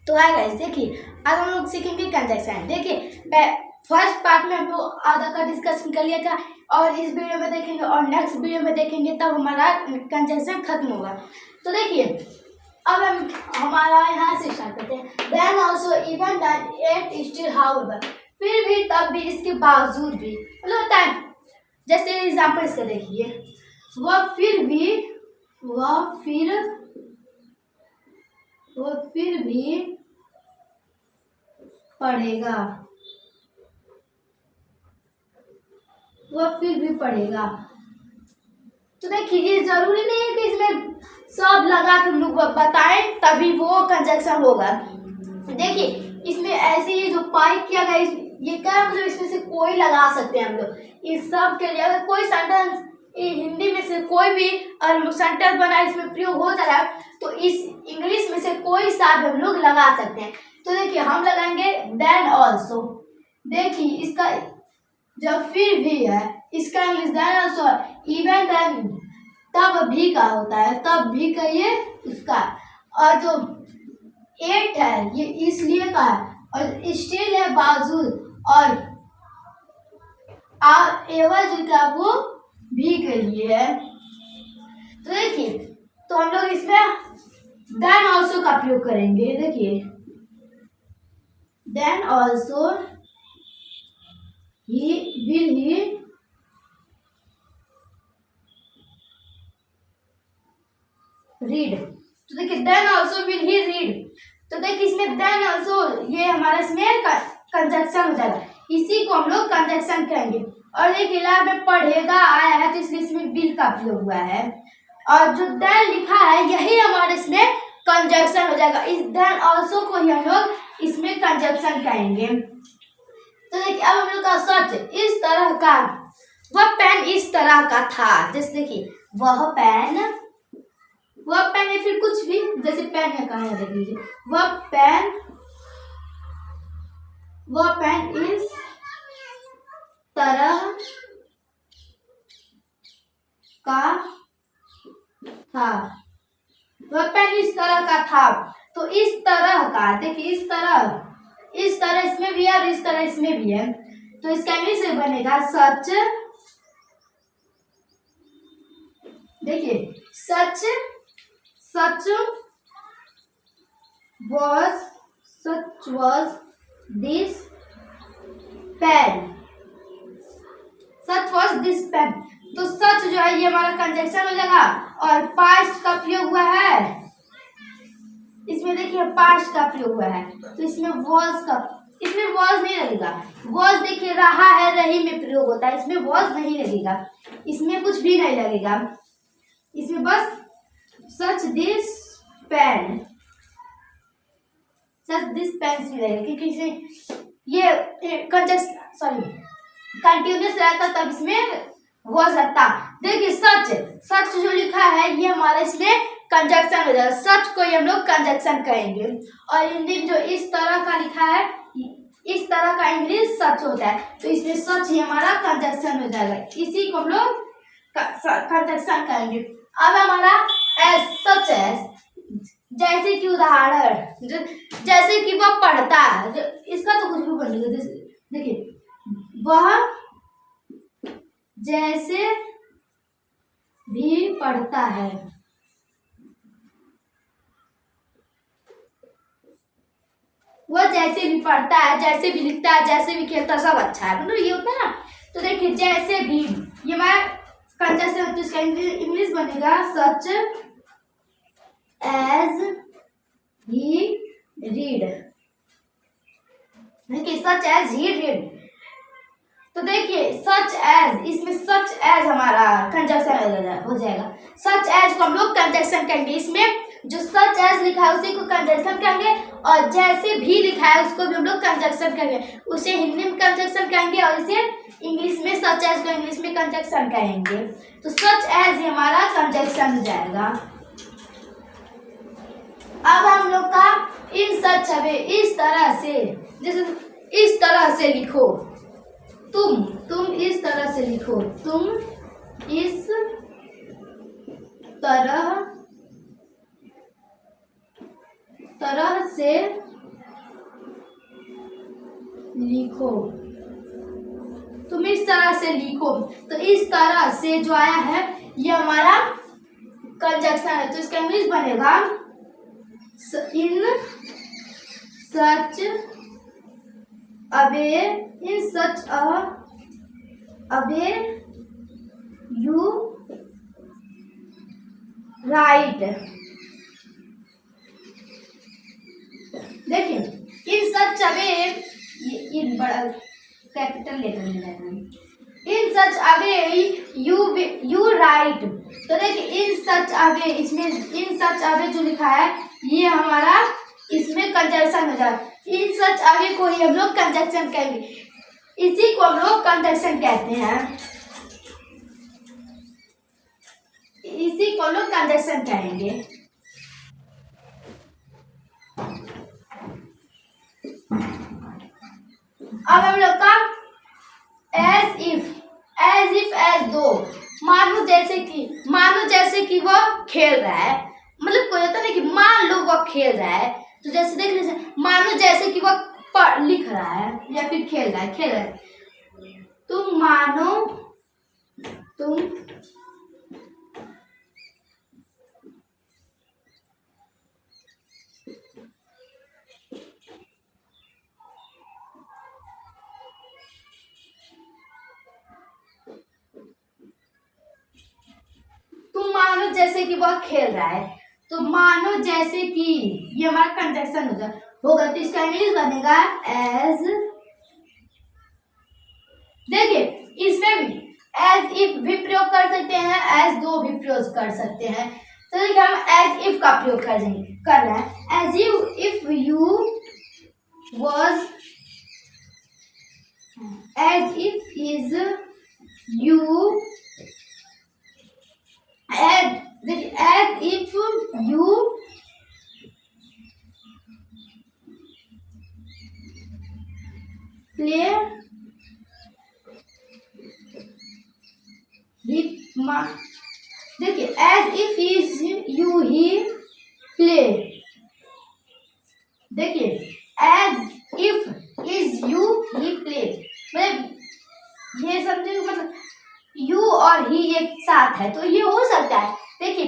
तो hi guys, देखिए आज हम लोग सीखेंगे कंजक्शन। देखिए फर्स्ट पार्ट में हम लोग आधा का डिस्कशन कर लिया था और इस वीडियो में देखेंगे और नेक्स्ट वीडियो में देखेंगे, तब हमारा कंजक्शन खत्म होगा। तो देखिए अब हम हमारा यहाँ से स्टार्ट करते हैं। Then also even that at still however, फिर भी तब भी इसके बावजूद भी मतलब होता है। जैसे एग्जाम्पल इसका देखिए, वह फिर भी पढ़ेगा, वह फिर भी पढ़ेगा। तो देखिए ये जरूरी नहीं है कि इसमें सब लगा के हम लोग बताएं तभी वो कंजक्शन होगा। देखिए इसमें ऐसे ही जो पाई किया गया, ये क्या मतलब इसमें से कोई लगा सकते हैं हम लोग इस सब के लिए। अगर कोई सेंटेंस हिंदी में से कोई भी सेंटेंस बना इसमें प्रयोग हो जा रहा है तो इस इंग्लिश में से कोई सा भी हम लोग लगा सकते हैं। तो देखिए हम लगाएंगे देन ऑल्सो। देखिए इसका जब फिर भी है, इसका English then also. Even then तब भी का होता है, तब भी का ये उसका। और जो 8 है ये इसलिए का है, और स्टिल है बावजूद, और एवर जो था वो भी के लिए है। तो देखिए तो हम लोग इसमें देन ऑल्सो का प्रयोग करेंगे। देखिए देन ऑल्सो ही रीड। तो देखिए then also will he read. तो देखिए इसमें देन ऑल्सो ये हमारा इसमें कंजक्शन हो जाएगा, इसी को हम लोग कंजक्शन कहेंगे। और देखिए लास्ट में पढ़ेगा आया है तो इसलिए इसमें विल का प्रयोग हुआ है, और जो देन लिखा है यही हमारे इसमें कंजक्शन हो जाएगा। इस देन ऑल्सो को ही हम लोग इसमें कंजक्शन कहेंगे। तो देखिए अब हम लोग का सच इस तरह का, वह पेन इस तरह का था। जैसे देखिए वह पेन है, फिर कुछ भी जैसे पेन है कहा है, देख लीजिए वह पेन इस तरह का था, वह पेन इस तरह का था। तो इस तरह का देखिए इस तरह इसमें भी है और इस तरह इसमें भी है। तो इसका इंग्लिश से बनेगा सच। देखिए सच was this pen, such was this pen। तो सच जो है ये हमारा कंजक्शन हो जाएगा, और पास्ट का प्रयोग हुआ है इसमें। देखिए पास्ट का प्रयोग हुआ है तो इसमें was नहीं लगेगा। was देखिए रहा है, रही में प्रयोग होता है, इसमें was नहीं लगेगा, इसमें कुछ भी नहीं लगेगा, इसमें बस सच दिस पेन भी लगेगा, क्योंकि इसे ये कंटिन्यूस रहता तब इसमें was लगता। देखिए सच जो लिखा है ये हमारा इसमें कंजक्शन हो जाएगा, सच को हम लोग कंजक्शन कहेंगे। और हिंदी में जो इस तरह का लिखा है, इस तरह का इंग्लिश सच होता है, तो इसमें सच ही हमारा कंजक्शन हो जाएगा, इसी को हम लोग कंजक्शन कहेंगे। अब हमारा सच एज, जैसे कि उदाहरण, जैसे कि वह पढ़ता है, इसका तो कुछ भी बनेगा। देखिए वह जैसे भी पढ़ता है, वह जैसे भी पढ़ता है, जैसे भी लिखता है, जैसे भी खेलता है, सब अच्छा है, मतलब ये होता है ना। तो देखिए जैसे भी ये हमारा कंजक्शन, तो इसका इंग्लिश बनेगा सच एज ही रीड। देखिए सच एज ही रीड। तो देखिए सच एज, इसमें सच एज हमारा कंजक्शन हो जाएगा। सच एज को हम लोग कंजक्शन कहेंगे, इसमें जो सच एज लिखा है उसी को कंजक्शन कहेंगे, और जैसे भी लिखा है उसको भी हम लोग कंजक्शन कहेंगे। उसे हिंदी में कंजक्शन कहेंगे और इसे इंग्लिश में सच एज को इंग्लिश में कंजक्शन कहेंगे। तो सच एज हमारा कंजक्शन हो जाएगा। अब हम लोग का इन सच है इस तरह से, जैसे इस तरह से लिखो, तुम इस तरह से लिखो, तुम इस तरह से लिखो, तुम इस तरह से लिखो। तो इस तरह से जो आया है ये हमारा कंजक्शन है। तो इसका इंग्लिश बनेगा इन सच अ वे यू राइट। देखिए इन सच अ वे, इन बड़ा कैपिटल लेटर में रहना है। इन सच अ वे यू राइट। तो देखिए इन सच अ वे, इसमें इन सच अ वे जो लिखा है ये हमारा इसमें कंजक्शन हो जाए। इन सच अ वे को ही हम लोग कंजक्शन कहेंगे, इसी को हम लोग कंजक्शन कहते हैं, इसी को लोग कंजक्शन कहेंगे। अब हम लोग का एज इफ एज दो, मानो जैसे कि वह खेल रहा है, मतलब कोई होता नहीं कि मान लो वह खेल रहा है, तो जैसे देख लीजिए मानो जैसे कि वह लिख रहा है या फिर खेल रहा है। तुम मानो जैसे कि वह खेल रहा है। तो मानो जैसे कि ये हमारा कंजक्शन होगा। तो इसका इंग्लिश बनेगा एज। देखिए इसमें भी एज इफ भी प्रयोग कर सकते हैं, एज दो भी प्रयोग कर सकते हैं। तो देखिए हम एज इफ का प्रयोग कर रहे हैं। As if you was, as if is you, as if you play देखिए as if is you he play। देखिए as if is you he play, मतलब ये समझे, मतलब यू और ही एक साथ है तो ये हो सकता है। देखिए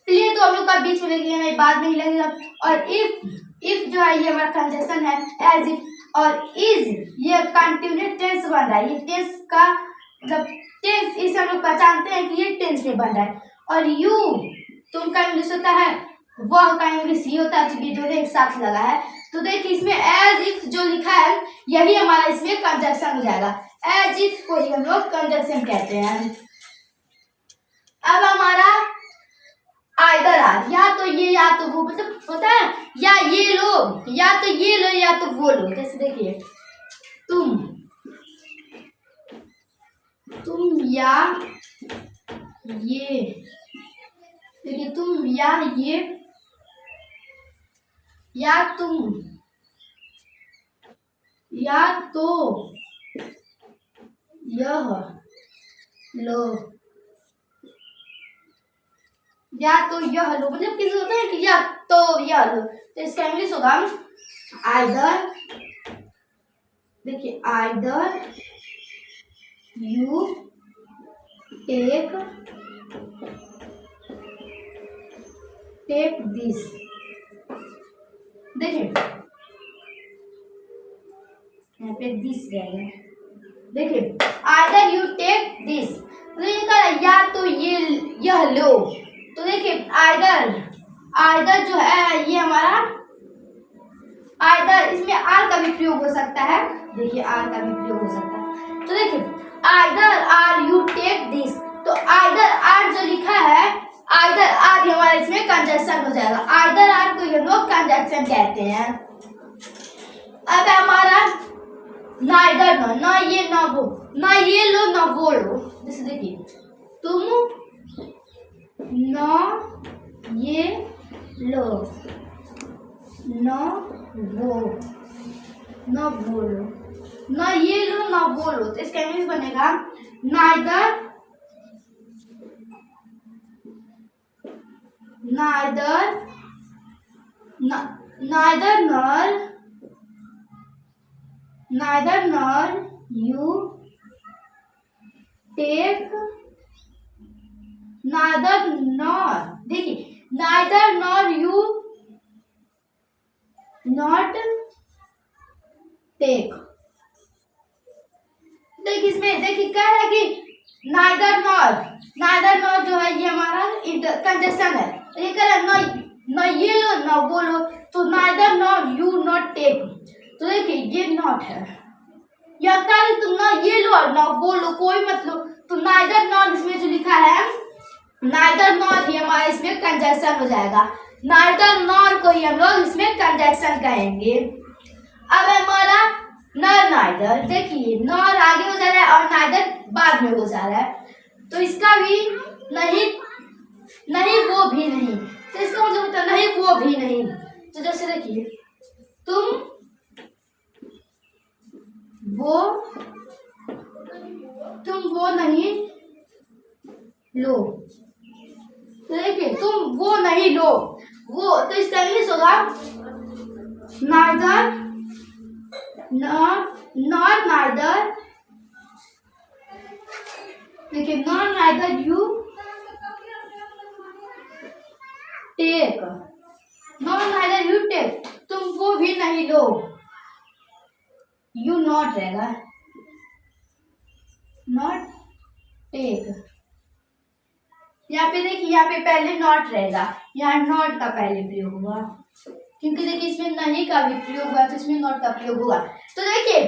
प्ले तो हम लोग का बीच में लगेगा नहीं, बाद में ही लगेगा। और इफ जो है ये हमारा कंजक्शन है एज इफ, और इज ये कंटिन्यूस टेंस बन रहा है, ये टेंस का मतलब टेंस, इसे हम लोग पहचानते हैं कि ये टेंस में बन रहा है। और यू तुम का इंग्लिश होता है, वह का इंग्लिश ही होता है, तो ये दोनों एक साथ लगा है। तो देखिए इसमें एज इफ जो लिखा है यही हमारा इसमें कंजक्शन हो जाएगा। एज इफ को ही हम लोग कंजक्शन कहते हैं। अब हमारा आइदर आर, या तो ये या तो वो, मतलब होता है या ये लो या तो ये लो या तो वो लो। जैसे देखिए तुम या ये, देखिए तुम या ये, या तुम या तो यह लो, या तो यह लो, मतलब किसी होता है कि या तो यह लो। तो इसका इंग्लिश होगा आइदर। देखिए आइदर यू टेक दिस। देखिए यहाँ पे दिस रहेगा। देखिए आइदर यू टेक दिस, तो ये कह रहा है या तो ये यह लो। तो देखिए आइदर जो है ये हमारा आइदर, इसमें आर का भी प्रयोग हो सकता है। देखिए आर का भी प्रयोग हो सकता है। तो देखिए either are you take this, तो आइदर आर जो लिखा है, आइदर आर हमारा इसमें कंजक्शन हो जाएगा। आइदर आर को ये लोग कंजक्शन कहते हैं। अब हमारा नाइदर नो, ना ये ना वो, ना ये लो ना वो लो। जैसे देखिए तुम ना ये लो ना वो, ना वो लो, ना ये लो ना वो लो। तो इसका इंग्लिश बनेगा नाइदर नर neither nor you take, neither nor, देखिए neither nor you not take। देखिए इसमें देखिए क्या है कि नाइदर नॉर जो है ये हमारा कंजक्शन है। तो ये कह रहा है न ये लो न वो लो, तो neither nor you not take. तो देखिए ये नॉट है, या कह रहे तुम ना ये लो और ना वो लो, कोई मत लो। तो नाइदर नॉर इसमें जो लिखा है नाइदर नॉर ही हमारा इसमें कंजक्शन हो जाएगा। नाइदर नॉर को ही हम लोग इसमें कंजक्शन कहेंगे। अब हमारा नॉर नाइदर, देखिए नॉर आगे हो जा रहा है और नाइदर बाद में हो जा रहा है, तो इसका भी नहीं नहीं वो भी नहीं, तो इसका मतलब होता है नहीं वो भी नहीं। तो जैसे देखिए तुम वो नहीं लो, तो देखिए तुम वो नहीं लो, वो तो इसका इंग्लिश होगा नाइदर नॉट नाइदर, देखिए not neither you take, not neither you take, तुम वो भी नहीं लो, यू नॉट रहेगा, नॉट टेक। यहाँ पे देखिए यहाँ पे पहले नॉट रहेगा, यहाँ नॉट का पहले प्रयोग होगा, क्योंकि देखिए इसमें नहीं का भी प्रयोग हुआ तो इसमें नॉट का प्रयोग होगा। तो देखिए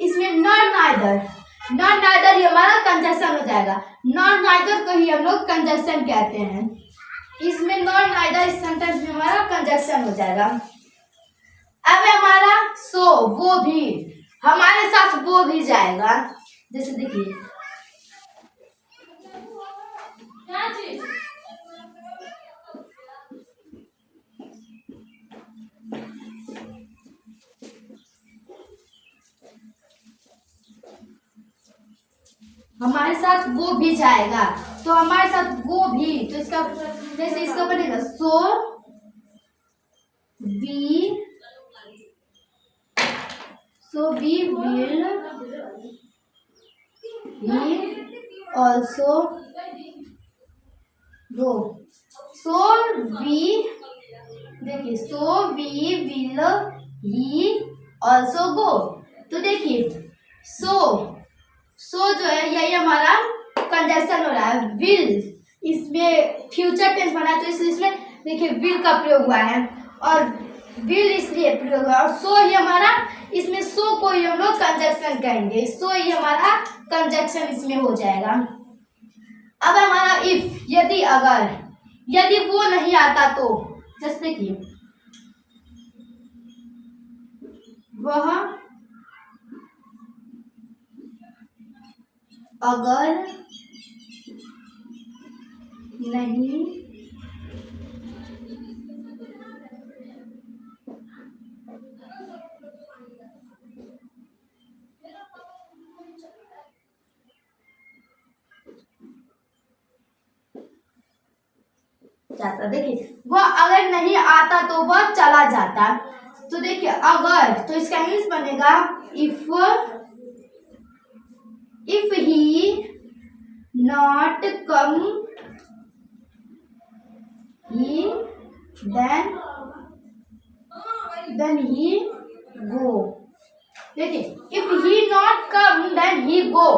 इसमें नॉट नाइदर ही हमारा कंजक्शन हो जाएगा। नॉट नाइदर को ही हम लोग कंजक्शन कहते हैं। इसमें नॉट नाइदर इस सेंटेंस में हमारा कंजक्शन हो जाएगा। अब हमारा सो वो भी, हमारे साथ वो भी जाएगा। जैसे देखिए क्या चीज, हमारे साथ वो भी जाएगा, तो हमारे साथ वो भी, तो इसका जैसे इसका बनेगा so we will he also go, so we, देखिए so we will he also go. तो देखिए सो जो है यही हमारा कंजक्शन हो रहा है। विल इसमें फ्यूचर टेंस बना है, तो इसमें देखिए विल का प्रयोग हुआ है और विल इसलिए प्रयोग हुआ, और सो ही हमारा इसमें सो को ही हम लोग कंजक्शन कहेंगे, सो ही हमारा कंजक्शन इसमें हो जाएगा। अब हमारा इफ, यदि अगर, यदि वो नहीं आता तो, जैसे देखिए वह अगर नहीं जाता, देखिए वह अगर नहीं आता तो वह चला जाता। तो देखिए अगर, तो इसका इंग्लिश बनेगा if he not come he then he go. देखिए if he not come then he go,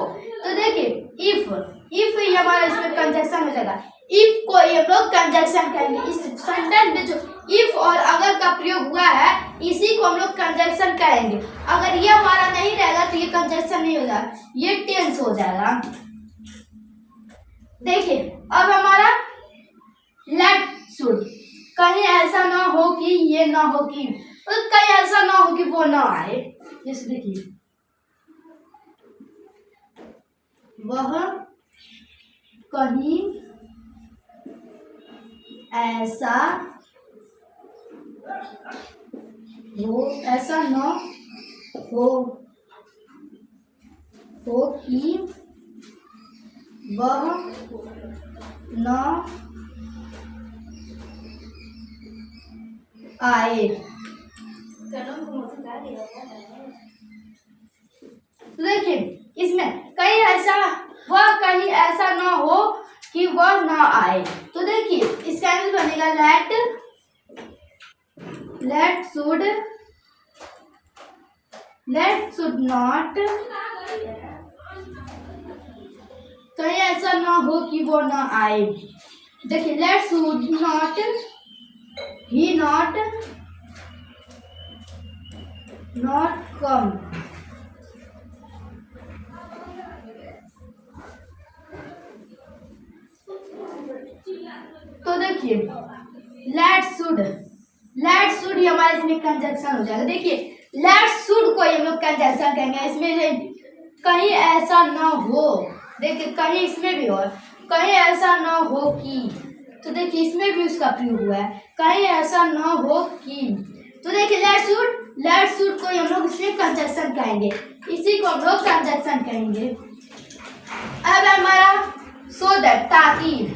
तो देखिए इफ ही हमारा इसमें कंजक्शन हो जाएगा। इफ को हम लोग कंजक्शन कहेंगे। इस सेंटेंस में जो इफ और अगर का प्रयोग हुआ है इसी को हम लोग कंजक्शन कहेंगे। अगर ये हमारा नहीं रहेगा तो ये कंजक्शन नहीं होगा, ये टेंस हो जाएगा। देखिए अब हमारा लेट शुड, कहीं ऐसा ना हो कि ये ना हो कि, तो कहीं ऐसा ना हो कि वो ना आए। जैसे देखिए वह कहीं ऐसा हो, ऐसा ना हो कि वह ना आए। तो देखिए इसमें कहीं ऐसा ना हो कि वह ना आए। तो देखिए इसका आंसर बनेगा लेट शुड नॉट, कहीं ऐसा ना हो कि वो ना आए। देखिए let should not, he not come. तो देखिए लेट शुड ही हमारे इसमें कंजक्शन हो जाएगा। देखिए लेट शुड को हम लोग कंजक्शन कहेंगे। इसमें कहीं ऐसा ना हो, देखिए कहीं इसमें भी हो, कहीं ऐसा ना हो कि, तो देखिए इसमें भी उसका प्रयोग हुआ है, कहीं ऐसा ना हो कि। तो देखिए लेट शुड को हम लोग इसमें कंजक्शन कहेंगे, इसी को हम लोग कंजक्शन कहेंगे। अब हमारा सो दैट, ताकि,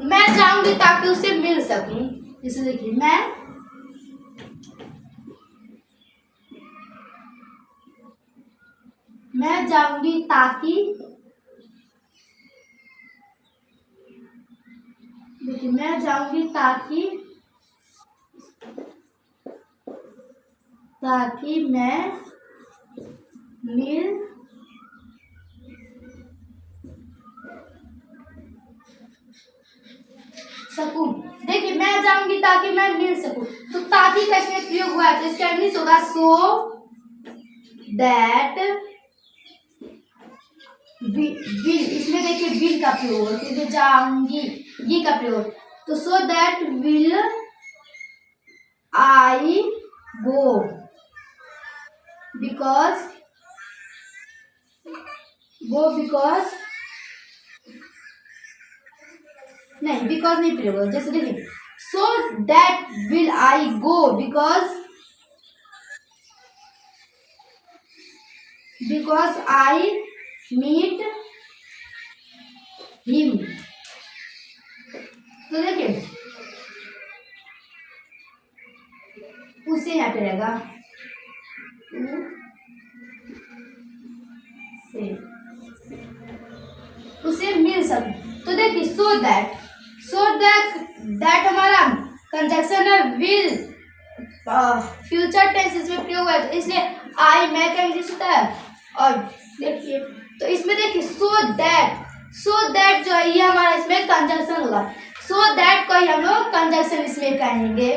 मैं चाहूंगी ताकि उसे मिल सकूं। जैसे देखिए मैं जाऊंगी ताकि, देखिए मैं जाऊंगी ताकि मैं मिल सकूं। देखिए मैं जाऊंगी ताकि मैं मिल सकूं, तो ताकि का इसमें प्रयोग हुआ है, तो इसका इंग्लिश होगा सो दैट विल। इसमें देखिए विल का प्रयोग होगा क्योंकि जाऊंगी ये का प्रयोग, तो so that will I go, because नहीं प्रयोग होगा। जैसे देखिए so that will I go because I meet him. तो देखिए उसे यहाँ पे रहेगा उसे मिल सके। तो देखिए सो दैट हमारा कंजक्शन है विल, फ्यूचर टेंस इसमें प्रयोग हुआ है, तो इसलिए आई मैं का इंग्लिश होता है। और देखिए तो इसमें देखिए सो दैट जो है ये हमारा इसमें कंजक्शन होगा, सो दैट को ही हम लोग कंजक्शन इसमें कहेंगे।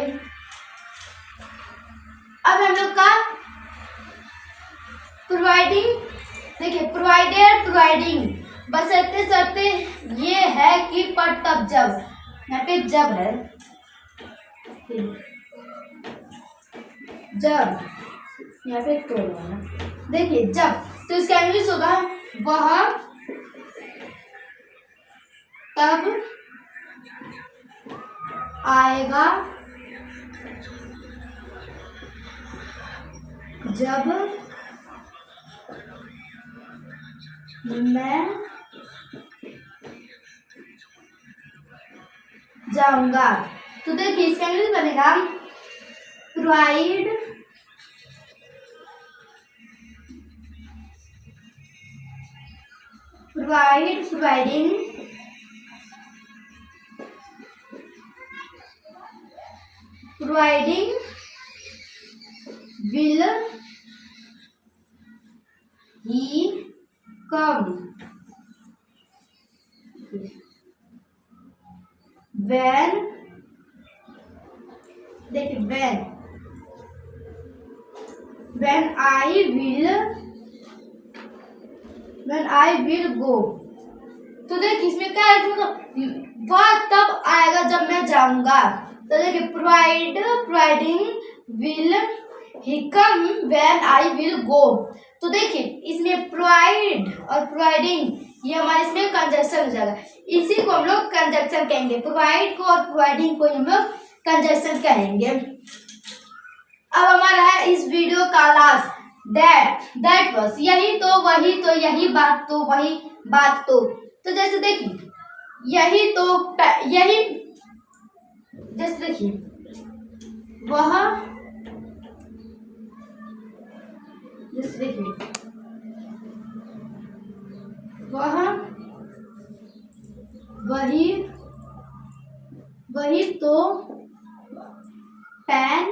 अब हम लोग का प्रोवाइडिंग, देखिए प्रोवाइडिंग बशर्ते शर्ते ये है कि पर तब जब, यहाँ पे जब है, जब यहाँ पे तो देखिए जब, तो इसका इंग्लिश होगा वह तब आएगा जब मैं जाऊंगा। तो देखिए इसका इंग्लिश बनेगा providing will he come when, देखिए when I will go। तो देखिए इसमें क्या है, वह तब आएगा जब मैं जाऊंगा। तो देखिए providing will he come when I will go. तो देखिए इसमें प्रोवाइड और प्रोवाइडिंग ये हमारे इसमें कंजक्शन हो जाएगा, इसी को हम लोग कंजक्शन कहेंगे। प्रोवाइड को और प्रोवाइडिंग को हम लोग कंजक्शन कहेंगे। अब हमारा है इस वीडियो का लास्ट दैट बस, यही तो वही तो यही बात तो वही बात तो जैसे देखिए यही जैसे देखिए वह, जैसे देखिए वही तो पेन,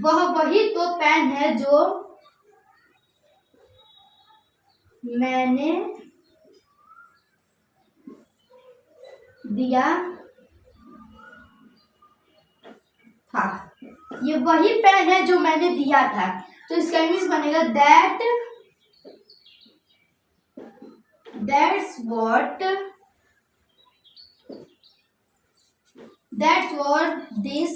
वही तो पेन है जो मैंने दिया था। ये वही पेन है जो मैंने दिया था। तो इसका इंग्लिश बनेगा that's what this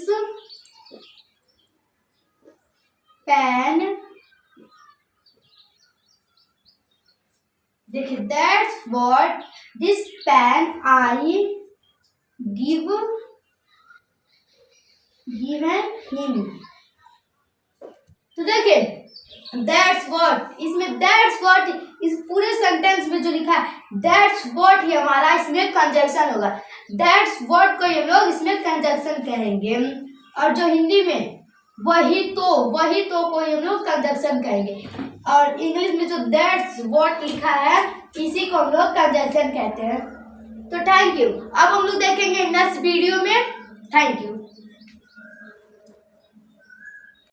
pen, देखिए that's what this pen I given him। तो देखिए that's what, इसमें that's what, इस पूरे सेंटेंस में जो लिखा है that's what ही हमारा इसमें कंजक्शन होगा। that's what को हम लोग इसमें कंजक्शन कहेंगे। और जो हिंदी में वही तो को हम लोग कंजक्शन कहेंगे। और इंग्लिश में जो that's what लिखा है इसी को हम लोग कंजक्शन कहते हैं। तो थैंक यू। अब हम लोग देखेंगे नेक्स्ट वीडियो में। Thank you.